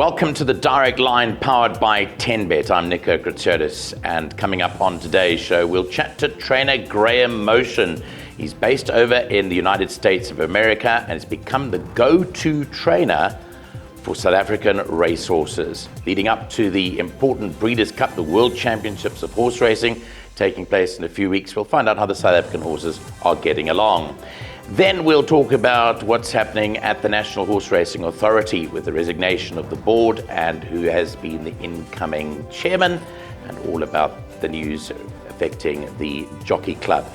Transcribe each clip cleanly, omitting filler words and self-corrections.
Welcome to the Direct Line powered by 10Bet. I'm Nico Gratiotis, and coming up on today's show, we'll chat to trainer Graham Motion. He's based over in the United States of America and has become the go-to trainer for South African racehorses. Leading up to the important Breeders' Cup, the World Championships of Horse Racing, taking place in a few weeks, we'll find out how the South African horses are getting along. Then we'll talk about what's happening at the National Horse Racing Authority with the resignation of the board and who has been the incoming chairman, and all about the news affecting the Jockey Club.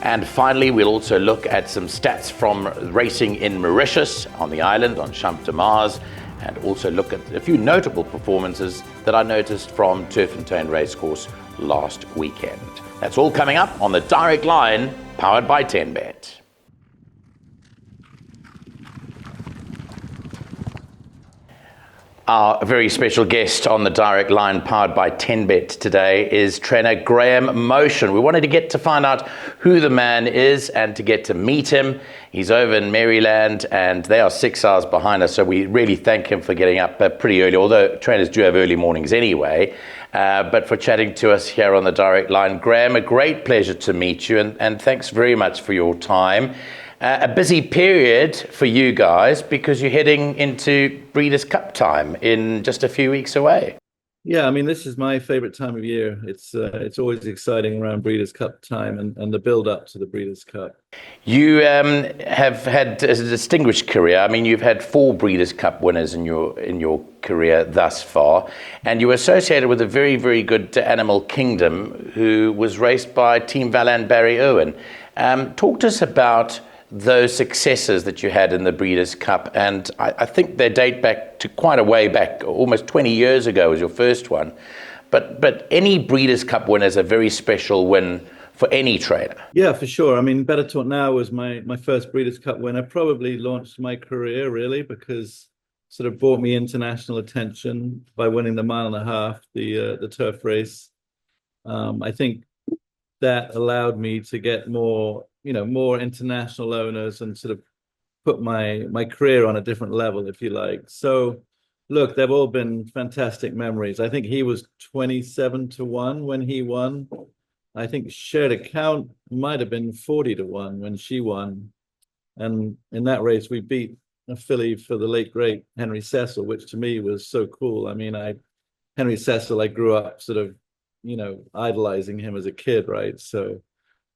And finally, we'll also look at some stats from racing in Mauritius, on the island, on Champ de Mars, and also look at a few notable performances that I noticed from Turffontein Racecourse last weekend. That's all coming up on the Direct Line, powered by 10Bet. Our very special guest on the Direct Line powered by 10Bet today is trainer Graham Motion. We wanted to get to find out who the man is and to get to meet him. He's over in Maryland and they are 6 hours behind us, so we really thank him for getting up pretty early, although trainers do have early mornings anyway, but for chatting to us here on the Direct Line. Graham, a great pleasure to meet you, and thanks very much for your time. A busy period for you guys because you're heading into Breeders' Cup time in just a few weeks away. Yeah, I mean, this is my favorite time of year. It's always exciting around Breeders' Cup time and the build up to the Breeders' Cup. You have had a distinguished career. I mean, you've had 4 Breeders' Cup winners in your career thus far, and you were associated with a very, very good Animal Kingdom, who was raced by Team Valland Barry Irwin. Talk to us about those successes that you had in the Breeders' Cup, and I think they date back to quite a way back, almost 20 years ago was your first one. But any Breeders' Cup win is a very special win for any trainer. Yeah, for sure. I mean, Better Talk Now was my first Breeders' Cup win. I probably launched my career really because sort of brought me international attention by winning the 1.5 mile, the turf race. I think that allowed me to get more international owners and sort of put my career on a different level, if you like. So look, they've all been fantastic memories. I think he was 27-1 when he won. I think Shared Account might have been 40-1 when she won. And in that race, we beat a filly for the late, great Henry Cecil, which to me was so cool. I mean, Henry Cecil, I grew up sort of, idolizing him as a kid, right? So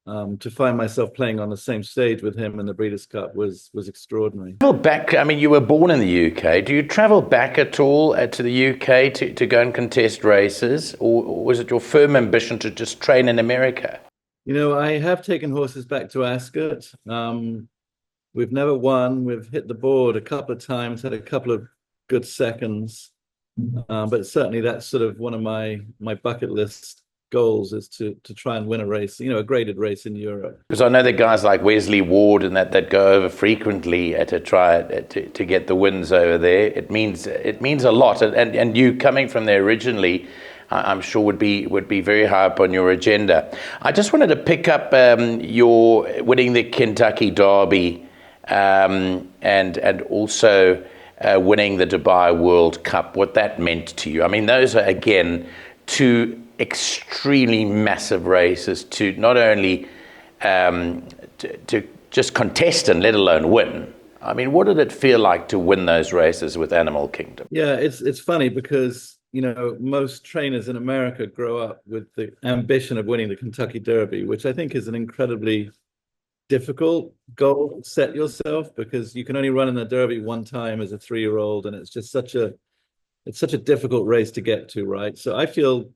to find myself playing on the same stage with him in the Breeders' Cup was extraordinary. Back, I mean, you were born in the UK. Do you travel back at all to the UK to go and contest races, or was it your firm ambition to just train in America? I have taken horses back to Ascot. We've never won. We've hit the board a couple of times, had a couple of good seconds. But certainly that's sort of one of my bucket list goals is to try and win a race, a graded race in Europe. Because I know that guys like Wesley Ward and that go over frequently to try to get the wins over there. It means a lot, and you coming from there originally, I'm sure would be very high up on your agenda. I just wanted to pick up your winning the Kentucky Derby and also winning the Dubai World Cup, what that meant to you. I mean, those are, again, 2 extremely massive races to not only to just contest and let alone win. I mean, what did it feel like to win those races with Animal Kingdom? Yeah, it's funny because, most trainers in America grow up with the ambition of winning the Kentucky Derby, which I think is an incredibly difficult goal to set yourself because you can only run in the Derby one time as a 3-year-old, and it's just such a difficult race to get to, right? So I feel,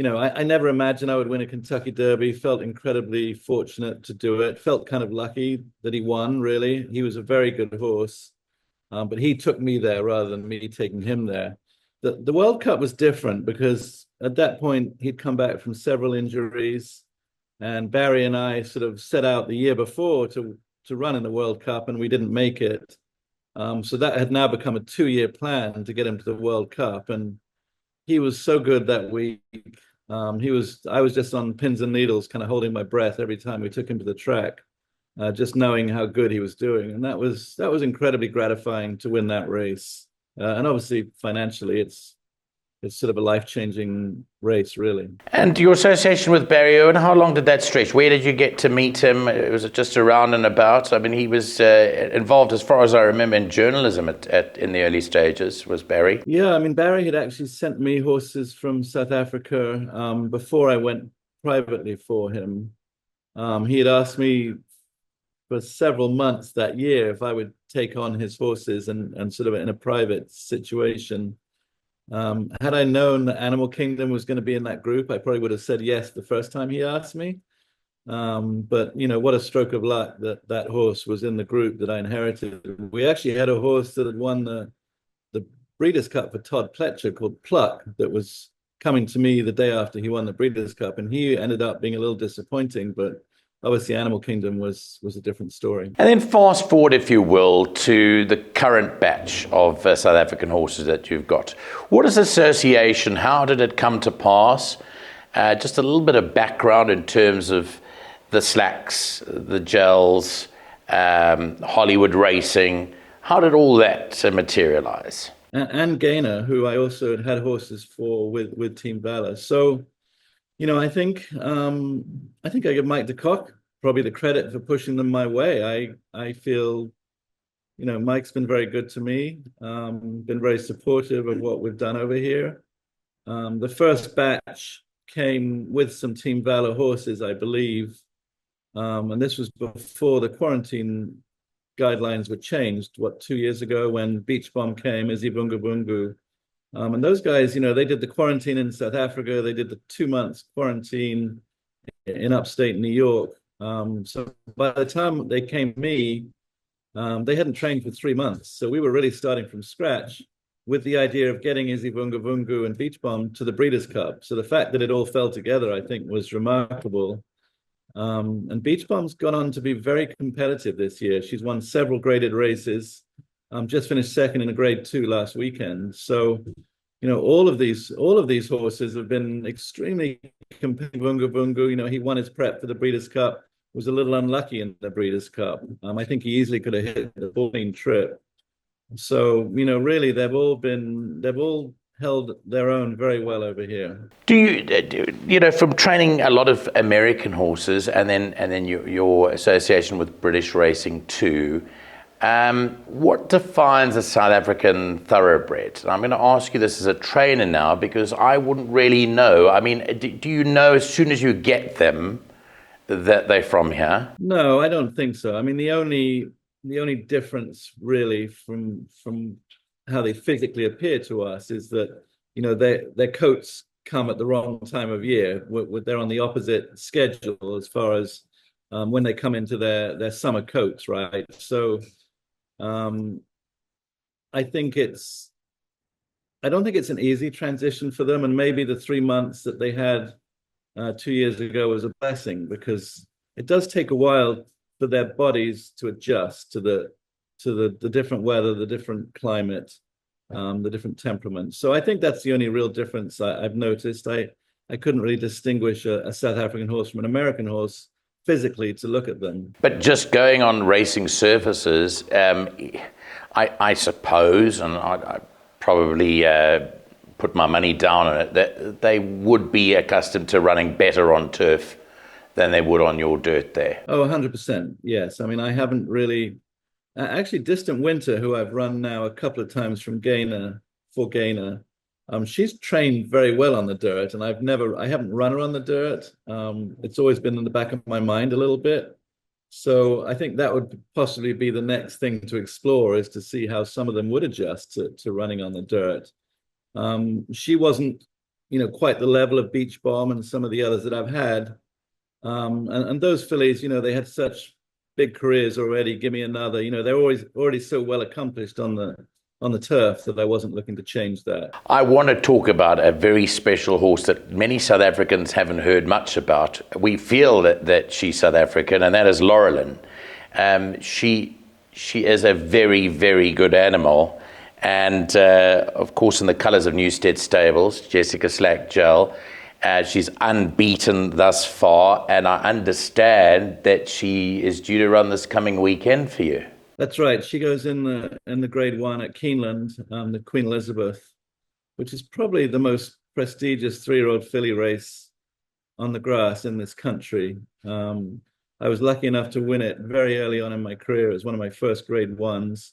I never imagined I would win a Kentucky Derby. Felt incredibly fortunate to do it. Felt kind of lucky that he won, really. He was a very good horse, but he took me there rather than me taking him there. The World Cup was different because at that point he'd come back from several injuries. And Barry and I sort of set out the year before to run in the World Cup, and we didn't make it. So that had now become a 2-year plan to get him to the World Cup. And he was so good that week. I was just on pins and needles, kind of holding my breath every time we took him to the track, just knowing how good he was doing. And that was incredibly gratifying to win that race. And obviously financially, it's sort of a life-changing race, really. And your association with Barry Owen, how long did that stretch? Where did you get to meet him? Was it just around and about? I mean, he was involved, as far as I remember, in journalism in the early stages, was Barry? Yeah, I mean, Barry had actually sent me horses from South Africa before I went privately for him. He had asked me for several months that year if I would take on his horses and sort of in a private situation. Had I known that Animal Kingdom was going to be in that group, I probably would have said yes the first time he asked me. But what a stroke of luck that that horse was in the group that I inherited. We actually had a horse that had won the Breeders' Cup for Todd Pletcher called Pluck that was coming to me the day after he won the Breeders' Cup, and he ended up being a little disappointing, but obviously Animal Kingdom was a different story. And then fast forward, if you will, to the current batch of South African horses that you've got. What is association? How did it come to pass? Just a little bit of background in terms of the Slacks, the Gels, Hollywood Racing. How did all that materialize? And Gainer, who I also had horses for with Team Valor. So, I think I give Mike de Kock probably the credit for pushing them my way. I feel, Mike's been very good to me, been very supportive of what we've done over here. The first batch came with some Team Valor horses, I believe, and this was before the quarantine guidelines were changed, 2 years ago when Beach Bomb came, Izzy Bunga Bungu. And those guys, they did the quarantine in South Africa. They did the 2 months quarantine in upstate New York. So by the time they came to me, they hadn't trained for 3 months. So we were really starting from scratch with the idea of getting Izzy Bunga Bungu and Beach Bomb to the Breeders' Cup. So the fact that it all fell together, I think, was remarkable. And Beach Bomb's gone on to be very competitive this year. She's won several graded races. Just finished second in a grade 2 last weekend. So, all of these horses have been extremely competitive. Bunga Bungu, he won his prep for the Breeders' Cup, was a little unlucky in the Breeders' Cup. I think he easily could have hit the 14 trip. So, really, they've all held their own very well over here. Do you, from training a lot of American horses and then your association with British racing too, what defines a South African thoroughbred? I'm going to ask you this as a trainer now because I wouldn't really know. I mean, do you know as soon as you get them that they're from here? No, I don't think so. I mean, the only difference really from how they physically appear to us is that, their coats come at the wrong time of year. They're on the opposite schedule as far as when they come into their summer coats, right? So I don't think it's an easy transition for them. And maybe the 3 months that they had 2 years ago was a blessing because it does take a while for their bodies to adjust to the different weather, the different climate, the different temperaments. So I think that's the only real difference I've noticed. I couldn't really distinguish a South African horse from an American horse physically to look at them. But just going on racing surfaces, I suppose, and I probably put my money down on it, that they would be accustomed to running better on turf than they would on your dirt there. Oh, 100%. Yes. I mean, I haven't really... Actually, Distant Winter, who I've run now a couple of times from Gainer, she's trained very well on the dirt, and I haven't run her on the dirt. It's always been in the back of my mind a little bit. So I think that would possibly be the next thing to explore, is to see how some of them would adjust to running on the dirt. She wasn't, quite the level of Beach Bomb and some of the others that I've had. And those fillies, they had such big careers already. Give me another. They're already so well accomplished on the turf that I wasn't looking to change that. I want to talk about a very special horse that many South Africans haven't heard much about. We feel that she's South African, and that is Laurelin. She is a very, very good animal. And of course, in the colours of Newstead Stables, Jessica Slack Gel. She's unbeaten thus far, and I understand that she is due to run this coming weekend for you. That's right. She goes in the grade one at Keeneland, the Queen Elizabeth, which is probably the most prestigious 3-year-old filly race on the grass in this country. I was lucky enough to win it very early on in my career. It was one of my first grade ones.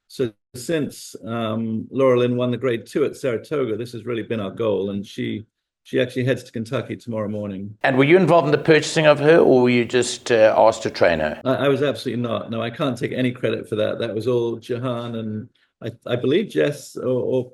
So since Laura Lynn won the grade two at Saratoga, this has really been our goal. And she actually heads to Kentucky tomorrow morning. And were you involved in the purchasing of her, or were you just asked to train her? I was absolutely not. No, I can't take any credit for that. That was all Jahan and I believe Jess or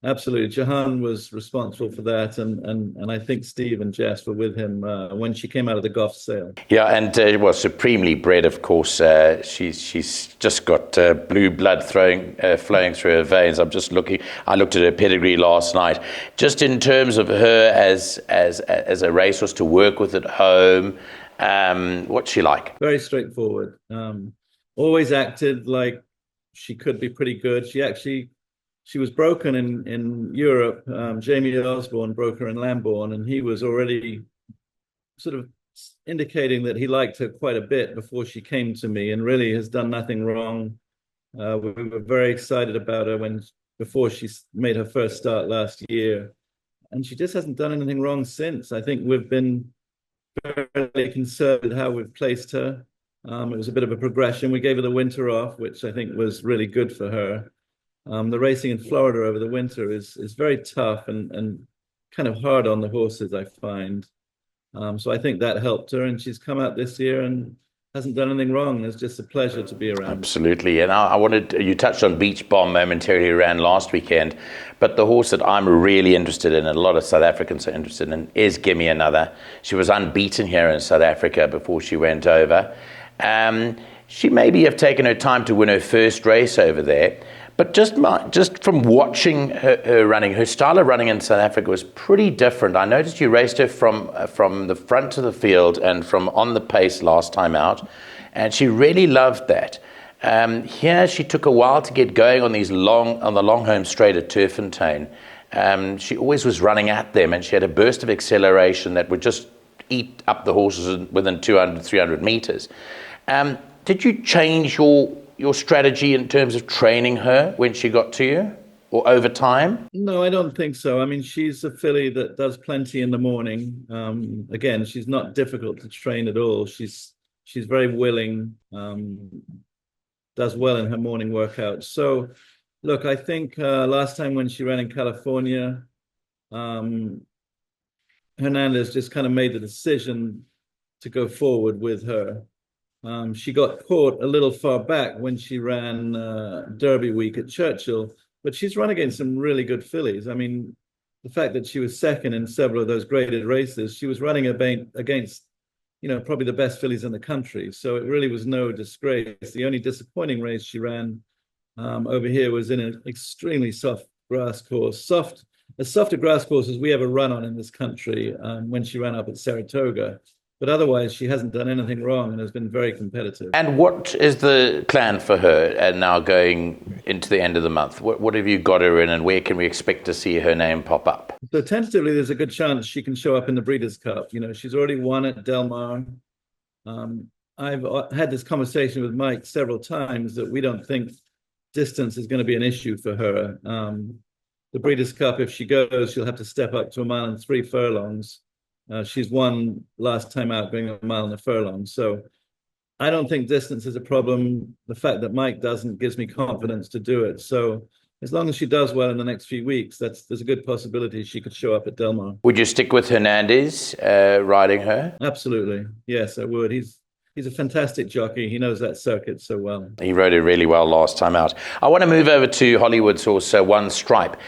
absolutely. Jahan was responsible for that, and I think Steve and Jess were with him when she came out of the Goff sale. Yeah, and well, supremely bred, of course. She's just got blue blood flowing through her veins. I'm just looking. I looked at her pedigree last night. Just in terms of her as a racehorse to work with at home, what's she like? Very straightforward. Always acted like she could be pretty good. She was broken in Europe. Jamie Osborne broke her in Lambourn, and he was already sort of indicating that he liked her quite a bit before she came to me, and really has done nothing wrong. We were very excited about her before she made her first start last year, and she just hasn't done anything wrong since. I think we've been fairly conservative how we've placed her. It was a bit of a progression. We gave her the winter off, which I think was really good for her. The racing in Florida over the winter is very tough and kind of hard on the horses, I find. So I think that helped her, and she's come out this year and hasn't done anything wrong. It's just a pleasure to be around. Absolutely. And I wanted, you touched on Beach Bomb momentarily, ran last weekend, but the horse that I'm really interested in, and a lot of South Africans are interested in, is Gimme Another. She was unbeaten here in South Africa before she went over. She maybe have taken her time to win her first race over there. But just from watching her running, her style of running in South Africa was pretty different. I noticed you raced her from the front of the field and from on the pace last time out, and she really loved that. Here, she took a while to get going on the long home straight at Turffontein. She always was running at them, and she had a burst of acceleration that would just eat up the horses within 200, 300 meters. Did you change your strategy in terms of training her when she got to you, or over time? No, I don't think so. I mean, she's a filly that does plenty in the morning. Again, she's not difficult to train at all. She's very willing, does well in her morning workouts. So, look, I think last time when she ran in California, Hernandez just kind of made the decision to go forward with her. She got caught a little far back when she ran Derby week at Churchill, but she's run against some really good fillies. I mean, the fact that she was second in several of those graded races, she was running against, probably the best fillies in the country. So it really was no disgrace. The only disappointing race she ran over here was in an extremely soft grass course, as soft a grass course as we ever run on in this country when she ran up at Saratoga. But otherwise, she hasn't done anything wrong and has been very competitive. And what is the plan for her and now going into the end of the month? What have you got her in, and where can we expect to see her name pop up? So tentatively, there's a good chance she can show up in the Breeders' Cup. She's already won at Del Mar. I've had this conversation with Mike several times that we don't think distance is going to be an issue for her. The Breeders' Cup, if she goes, she'll have to step up to 1 mile and 3 furlongs. She's won last time out going 1 mile and a furlong. So I don't think distance is a problem. The fact that Mike doesn't gives me confidence to do it. So as long as she does well in the next few weeks, there's a good possibility she could show up at Del Mar. Would you stick with Hernandez riding her? Absolutely. Yes, I would. He's a fantastic jockey. He knows that circuit so well. He rode it really well last time out. I want to move over to Hollywood's horse, One Stripe.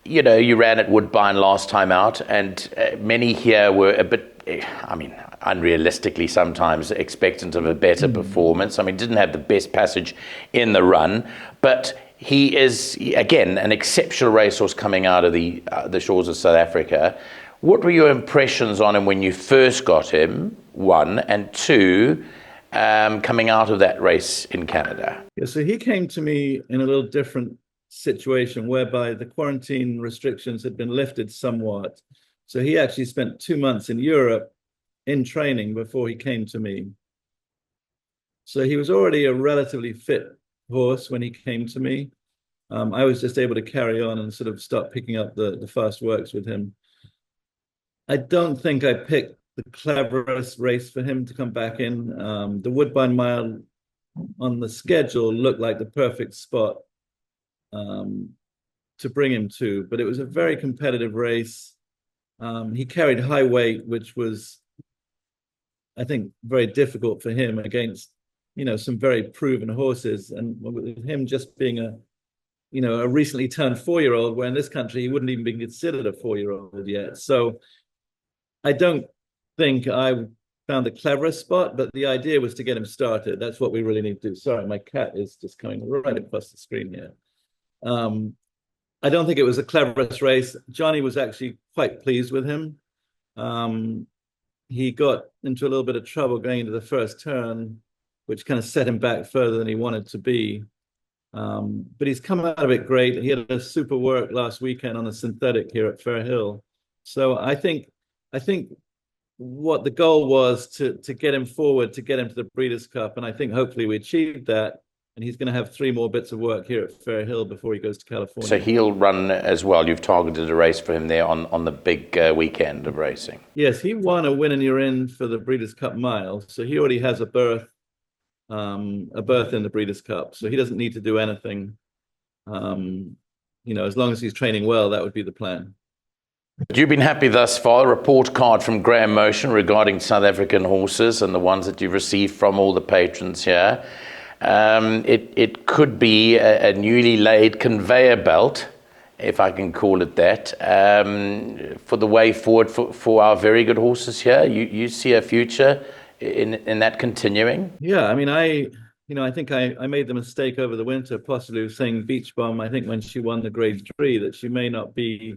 You ran at Woodbine last time out, and many here were a bit, unrealistically sometimes expectant of a better performance. Didn't have the best passage in the run, but he is, again, an exceptional racehorse coming out of the shores of South Africa. What were your impressions on him when you first got him, one, and two, coming out of that race in Canada? Yeah, so he came to me in a little different situation whereby the quarantine restrictions had been lifted somewhat. So he actually spent 2 months in Europe in training before he came to me. So he was already a relatively fit horse when he came to me. I was just able to carry on and sort of start picking up the fast works with him. I don't think I picked the cleverest race for him to come back in. The Woodbine Mile on the schedule looked like the perfect spot to bring him to, but it was a very competitive race. He carried high weight, which was, I think, very difficult for him against, some very proven horses. And with him just being a recently turned 4-year-old, where in this country he wouldn't even be considered a 4-year-old yet. So I don't think I found the cleverest spot, but the idea was to get him started. That's what we really need to do. Sorry, my cat is just coming right across the screen here. I don't think it was the cleverest race. Johnny was actually quite pleased with him. He got into a little bit of trouble going into the first turn, which kind of set him back further than he wanted to be. But he's come out of it great. He had a super work last weekend on the synthetic here at Fairhill. So I think what the goal was to get him forward, to get him to the Breeders' Cup, and I think hopefully we achieved that. And he's going to have 3 more bits of work here at Fairhill before he goes to California. So he'll run as well. You've targeted a race for him there on the big weekend of racing. Yes, he won a win and you're in for the Breeders' Cup Mile. So he already has a berth in the Breeders' Cup. So he doesn't need to do anything. As long as he's training well, that would be the plan. But you've been happy thus far. A report card from Graham Motion regarding South African horses and the ones that you've received from all the patrons here. It could be a newly laid conveyor belt, if I can call it that, for the way forward for our very good horses here. You see a future in that continuing? Yeah, I mean, I think I made the mistake over the winter, possibly saying Beach Bomb, I think when she won the Grade 3, that she may not be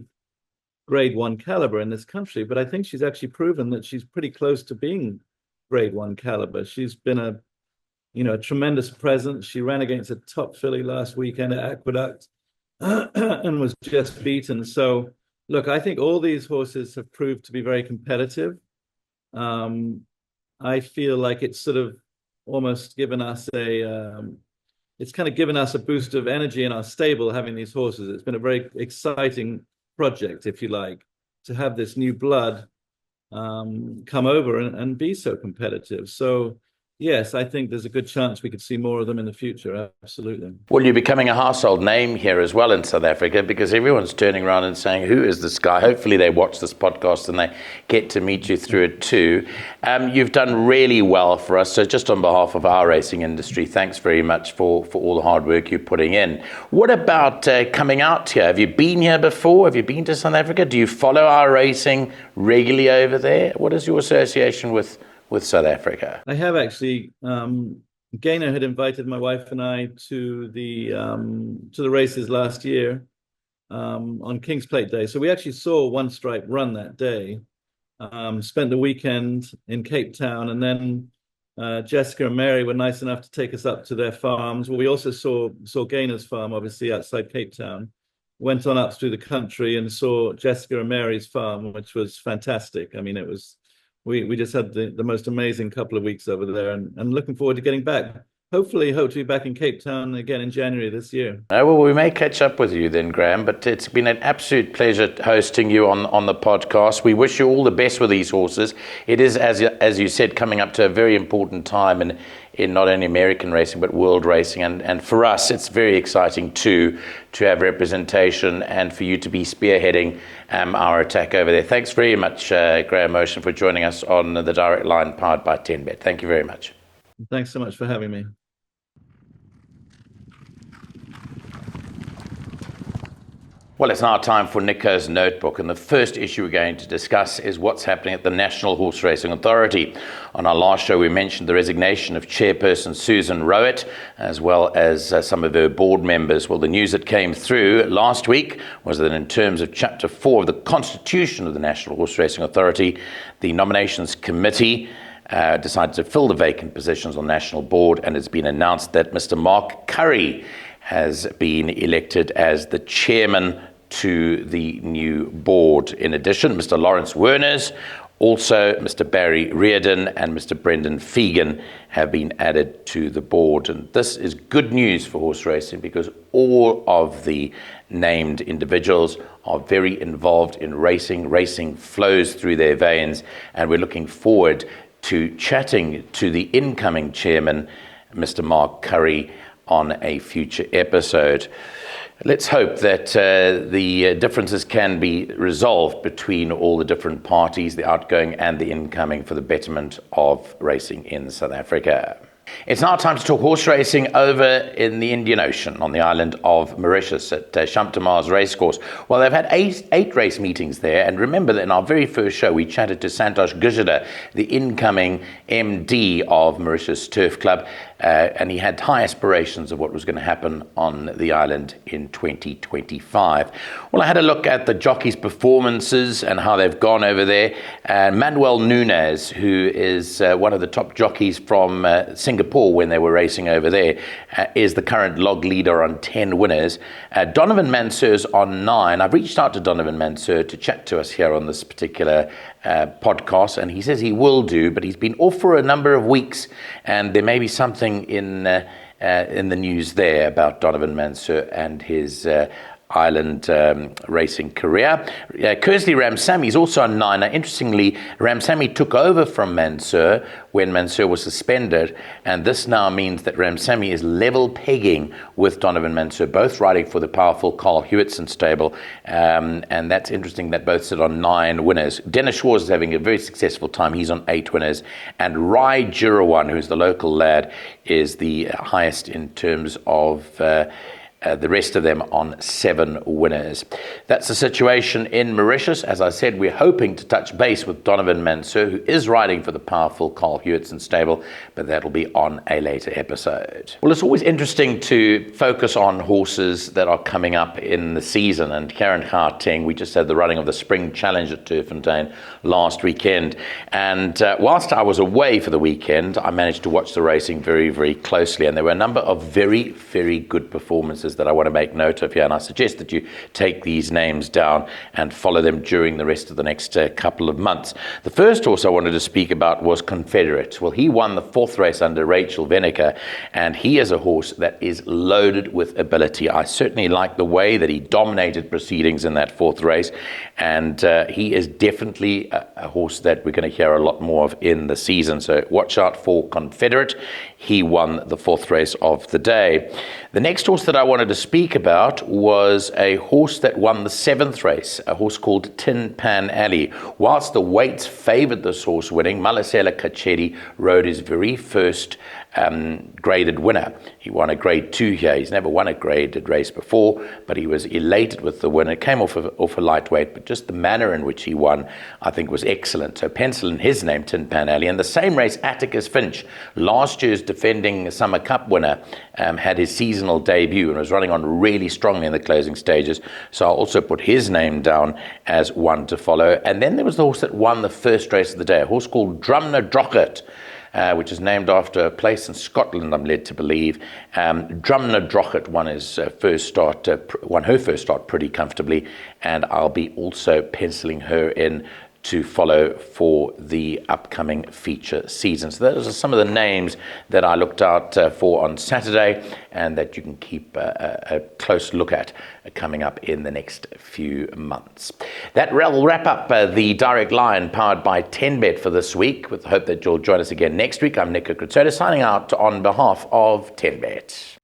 Grade 1 caliber in this country, but I think she's actually proven that she's pretty close to being Grade 1 caliber. She's been a tremendous presence. She ran against a top filly last weekend at Aqueduct and was just beaten. So, look, I think all these horses have proved to be very competitive. I feel like it's sort of almost given us it's kind of given us a boost of energy in our stable having these horses. It's been a very exciting project, if you like, to have this new blood come over and be so competitive. So, yes, I think there's a good chance we could see more of them in the future. Absolutely. Well, you're becoming a household name here as well in South Africa, because everyone's turning around and saying, who is this guy? Hopefully they watch this podcast and they get to meet you through it too. You've done really well for us. So just on behalf of our racing industry, thanks very much for all the hard work you're putting in. What about coming out here? Have you been here before? Have you been to South Africa? Do you follow our racing regularly over there? What is your association with South Africa? I have actually. Gaynor had invited my wife and I to the races last year on King's Plate Day. So we actually saw One Stripe run that day. Spent the weekend in Cape Town, and then Jessica and Mary were nice enough to take us up to their farms. Well, we also saw Gaynor's farm, obviously outside Cape Town. Went on up through the country and saw Jessica and Mary's farm, which was fantastic. I mean, it was. We just had the most amazing couple of weeks over there, and looking forward to getting back. Hopefully hope to be back in Cape Town again in January this year. Well, we may catch up with you then, Graham, but it's been an absolute pleasure hosting you on the podcast. We wish you all the best with these horses. It is, as you said, coming up to a very important time in not only American racing, but world racing. And for us, it's very exciting too, to have representation and for you to be spearheading our attack over there. Thanks very much, Graham Motion, for joining us on the Direct Line powered by 10Bet. Thank you very much. Thanks so much for having me. Well, it's now time for Nico's Notebook, and the first issue we're going to discuss is what's happening at the National Horse Racing Authority. On our last show, we mentioned the resignation of Chairperson Susan Rowett, as well as some of her board members. Well, the news that came through last week was that in terms of Chapter 4 of the Constitution of the National Horse Racing Authority, the Nominations Committee decided to fill the vacant positions on the National Board, and it's been announced that Mr. Mark Curry has been elected as the chairman to the new board. In addition, Mr. Lawrence Werners Also, Mr. Barry Reardon and Mr. Brendan Fegan have been added to the board. And this is good news for horse racing because all of the named individuals are very involved in racing. Racing flows through their veins, and we're looking forward to chatting to the incoming chairman, Mr. Mark Curry, on a future episode. Let's hope that the differences can be resolved between all the different parties, the outgoing and the incoming, for the betterment of racing in South Africa. It's now time to talk horse racing over in the Indian Ocean on the island of Mauritius at Shamtamars Racecourse. Well, they've had eight race meetings there, and remember that in our very first show we chatted to Santosh Gujada, the incoming MD of Mauritius Turf Club, and he had high aspirations of what was going to happen on the island in 2025. Well, I had a look at the jockeys' performances and how they've gone over there. Manuel Nunes, who is one of the top jockeys from Singapore when they were racing over there, is the current log leader on 10 winners. Donovan Mansur's on 9. I've reached out to Donovan Mansur to chat to us here on this particular podcast, and he says he will do, but he's been off for a number of weeks, and there may be something in the news there about Donovan Mansur and his island racing career. Kersley Ramsamy is also on 9. Now, interestingly, Ramsamy took over from Mansur when Mansur was suspended, and this now means that Ramsamy is level pegging with Donovan Mansur, both riding for the powerful Carl Hewitson stable, and that's interesting that both sit on 9 winners. Dennis Schwarz is having a very successful time. He's on 8 winners, and Rai Jirawan, who's the local lad, is the highest in terms of the rest of them on 7 winners. That's the situation in Mauritius. As I said, we're hoping to touch base with Donovan Mansur, who is riding for the powerful Carl Hewitson stable, but that'll be on a later episode. Well, it's always interesting to focus on horses that are coming up in the season, and Karen Gauteng, we just had the running of the Spring Challenge at Turffontein last weekend, and whilst I was away for the weekend, I managed to watch the racing very, very closely, and there were a number of very, very good performances that I want to make note of here, and I suggest that you take these names down and follow them during the rest of the next couple of months. The first horse I wanted to speak about was Confederate. Well, he won the 4th race under Rachel Venneker, and he is a horse that is loaded with ability. I certainly like the way that he dominated proceedings in that 4th race, and he is definitely a horse that we're going to hear a lot more of in the season, so watch out for Confederate. He won the 4th race of the day. The next horse that I wanted to speak about was a horse that won the 7th race, a horse called Tin Pan Alley. Whilst the weights favoured this horse winning, Malasela Kachedi rode his very first graded winner. He won a grade 2 here. He's never won a graded race before, but he was elated with the win. It came off a lightweight, but just the manner in which he won, I think, was excellent. So pencil in his name, Tin Pan Alley. In the same race, Atticus Finch, last year's defending Summer Cup winner, had his seasonal debut and was running on really strongly in the closing stages. So I'll also put his name down as one to follow. And then there was the horse that won the first race of the day, a horse called Drumna Drochert, which is named after a place in Scotland, I'm led to believe. Drumna Drochert won her first start pretty comfortably, and I'll be also penciling her in to follow for the upcoming feature season. So those are some of the names that I looked out for on Saturday, and that you can keep a close look at coming up in the next few months. That will wrap up the Direct Line powered by 10Bet for this week, with the hope that you'll join us again next week. I'm Nico Kritsotis signing out on behalf of 10Bet.